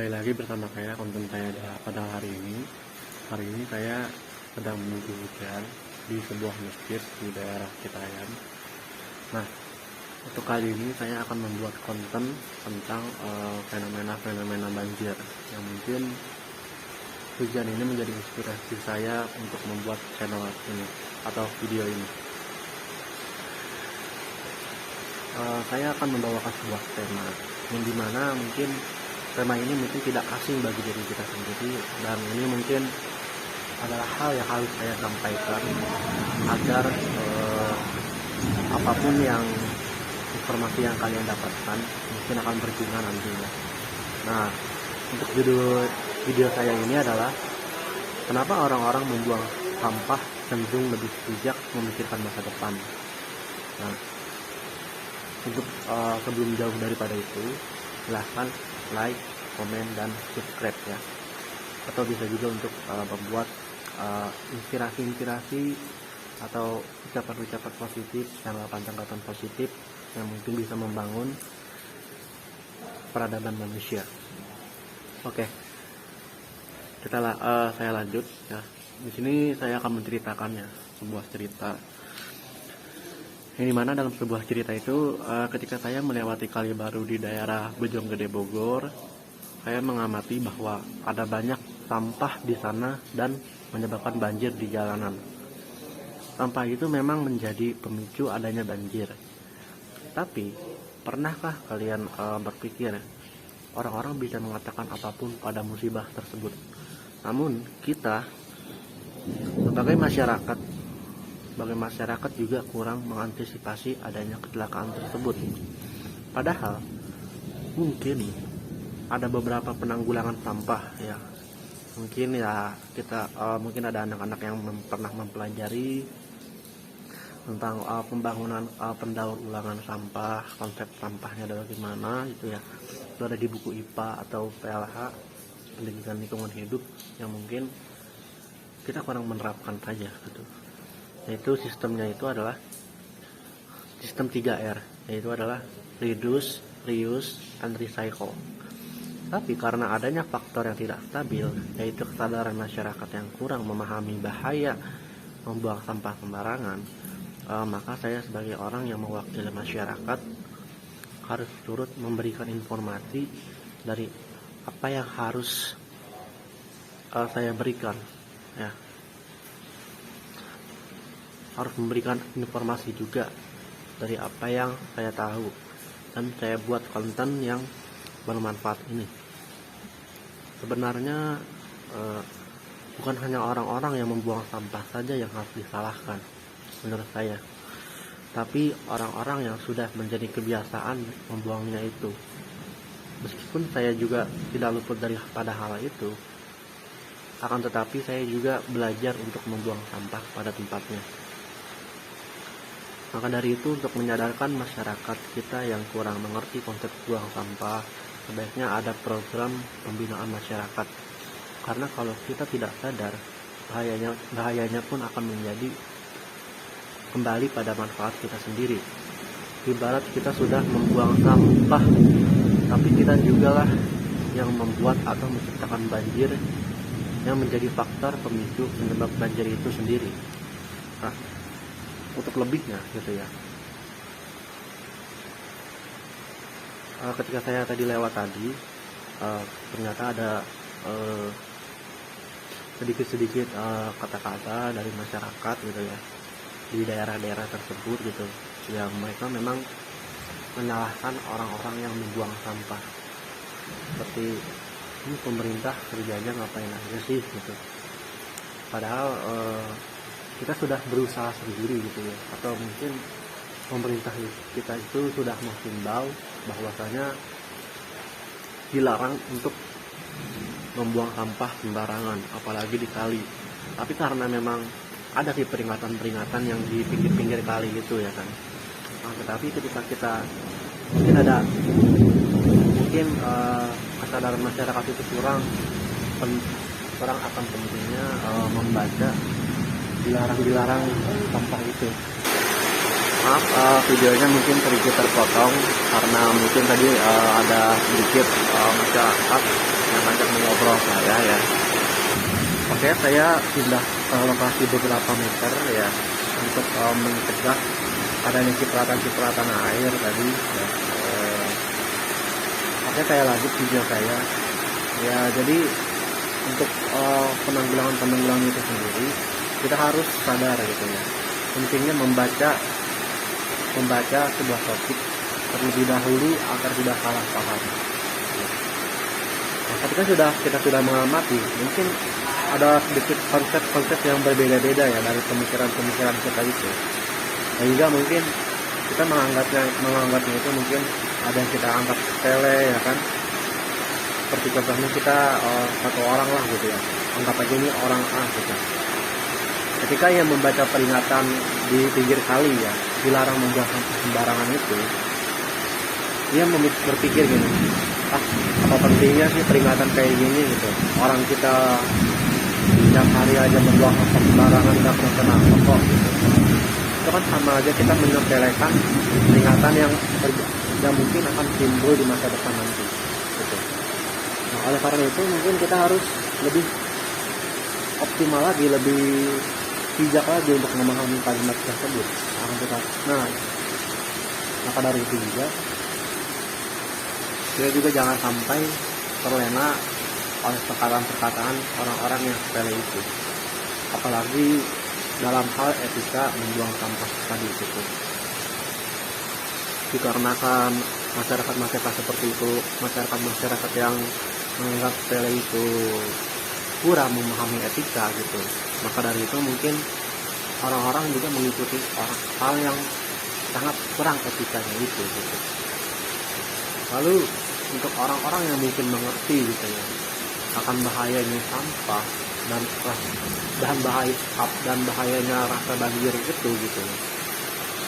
kembali lagi bersama saya, konten saya pada hari ini. Hari ini saya sedang menunggu hujan di sebuah masjid di daerah Citayam. Nah, untuk kali ini saya akan membuat konten tentang fenomena-fenomena banjir yang mungkin hujan ini menjadi inspirasi saya untuk membuat channel ini atau video ini. Saya akan membawakan sebuah tema yang dimana mungkin tema ini mungkin tidak asing bagi diri kita sendiri, dan ini mungkin adalah hal yang harus saya sampaikan agar apapun yang informasi yang kalian dapatkan mungkin akan berguna nantinya. Nah, untuk judul video saya ini adalah kenapa orang-orang membuang sampah cenderung lebih bijak memikirkan masa depan. Nah, untuk sebelum jauh daripada itu, silahkan like, komen, dan subscribe ya. Atau bisa juga untuk membuat inspirasi-inspirasi atau ucapan-ucapan positif, tanggapan-tanggapan positif yang mungkin bisa membangun peradaban manusia. Oke, saya lanjut ya. Di sini saya akan menceritakannya sebuah cerita. Yang dimana dalam sebuah cerita itu ketika saya melewati kali baru di daerah Bojonggede Bogor, saya mengamati bahwa ada banyak sampah di sana dan menyebabkan banjir di jalanan. Sampah itu memang menjadi pemicu adanya banjir. Tapi pernahkah kalian berpikir orang-orang bisa mengatakan apapun pada musibah tersebut? Namun kita sebagai masyarakat juga kurang mengantisipasi adanya kecelakaan tersebut. Padahal mungkin ada beberapa penanggulangan sampah ya. Mungkin mungkin ada anak-anak yang pernah mempelajari tentang pembangunan pendaur ulangan sampah, konsep sampahnya adalah gimana gitu ya. Itu ada di buku IPA atau PLH, pendidikan lingkungan hidup, yang mungkin kita kurang menerapkan saja gitu. Yaitu sistemnya itu adalah sistem 3R, yaitu adalah reduce, reuse, and recycle. Tapi karena adanya faktor yang tidak stabil, yaitu kesadaran masyarakat yang kurang memahami bahaya membuang sampah sembarangan, maka saya sebagai orang yang mewakili masyarakat harus turut memberikan informasi dari apa yang harus saya berikan ya. Harus memberikan informasi juga dari apa yang saya tahu, dan saya buat konten yang bermanfaat ini. Sebenarnya bukan hanya orang-orang yang membuang sampah saja yang harus disalahkan menurut saya, tapi orang-orang yang sudah menjadi kebiasaan membuangnya itu. Meskipun saya juga tidak luput pada hal itu, akan tetapi saya juga belajar untuk membuang sampah pada tempatnya. Maka dari itu, untuk menyadarkan masyarakat kita yang kurang mengerti konsep buang sampah, sebaiknya ada program pembinaan masyarakat. Karena kalau kita tidak sadar, bahayanya pun akan menjadi kembali pada manfaat kita sendiri. Ibarat kita sudah membuang sampah, tapi kita jugalah yang membuat atau menciptakan banjir yang menjadi faktor pemicu penyebab banjir itu sendiri. Nah, untuk lebihnya gitu ya, ketika saya tadi lewat ternyata ada sedikit kata-kata dari masyarakat gitu ya di daerah-daerah tersebut gitu, yang mereka memang menyalahkan orang-orang yang membuang sampah, seperti ini pemerintah kerjanya ngapain aja sih gitu. Padahal kita sudah berusaha sendiri gitu ya, atau mungkin pemerintah kita itu sudah menghimbau bahwasanya dilarang untuk membuang sampah sembarangan, apalagi di kali. Tapi karena memang ada sih peringatan-peringatan yang di pinggir-pinggir kali gitu ya kan. Nah, tetapi ketika kita mungkin kesadaran masyarakat itu kurang akan pentingnya membaca dilarang sampah itu. Maaf, videonya mungkin sedikit terpotong karena mungkin tadi ada sedikit masyarakat yang ngajak mengobrol saya ya. Oke, saya pindah ke lokasi beberapa meter ya untuk mencegah adanya cipratan-cipratan air tadi ya. Oke, saya lanjut video saya ya. Jadi untuk penanggulangan itu sendiri kita harus sadar gitu ya, pentingnya membaca sebuah topik terlebih dahulu agar tidak salah paham. Nah, ketika kita sudah mengamati, mungkin ada sedikit konsep-konsep yang berbeda-beda ya dari pemikiran kita itu, sehingga mungkin kita menganggapnya itu mungkin ada yang kita anggap sepele ya kan. Seperti contohnya kita satu orang lah gitu ya, anggap aja ini orang A gitu. Ketika ia membaca peringatan di pinggir kali ya, dilarang membuang sampah sembarangan itu, dia berpikir gini, apa pentingnya sih peringatan kayak gini gitu. Orang kita tiap hari aja membuang sampah sembarangan nggak pernah kena kok gitu. Itu kan sama aja kita menyepelekan peringatan yang mungkin akan timbul di masa depan nanti gitu. Nah, oleh karena itu mungkin kita harus lebih optimal lagi, lebih bijak lagi untuk memahami kalimat tersebut. Nah, maka dari itu juga kita juga jangan sampai terlena oleh perkataan-perkataan orang-orang yang sepele itu, apalagi dalam hal etika membuang sampah tadi itu. Dikarenakan masyarakat seperti itu, masyarakat yang menganggap sepele itu kurang memahami etika gitu, maka dari itu mungkin orang-orang juga mengikuti hal yang sangat kurang etikanya itu gitu. Lalu untuk orang-orang yang mungkin mengerti gitu ya akan bahayanya sampah dan bahayanya rasa banjir itu gitu,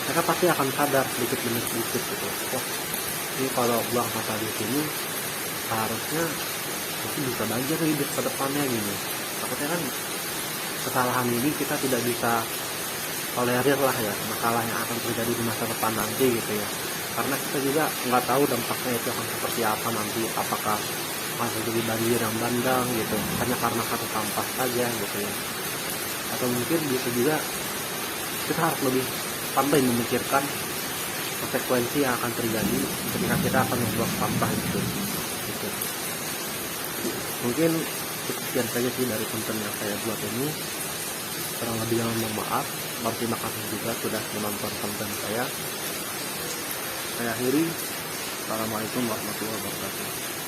mereka pasti akan sadar sedikit demi sedikit gitu. Wah, ini kalau buang sampah di sini seharusnya mungkin bisa banjir nih di depannya gini. Takutnya kan kesalahan ini kita tidak bisa tolerir lah ya, masalah yang akan terjadi di masa depan nanti gitu ya. Karena kita juga nggak tahu dampaknya itu akan seperti apa nanti, apakah akan terjadi banjir yang bandang gitu hanya karena satu sampah saja gitu ya, atau mungkin bisa juga kita harus lebih pandai memikirkan konsekuensi yang akan terjadi ketika kita akan membuang sampah itu gitu. Mungkin sekian saja sih dari konten yang saya buat ini. Kurang lebihnya mohon maaf. Terima kasih juga sudah menonton konten saya. Saya akhiri. Assalamualaikum warahmatullahi wabarakatuh.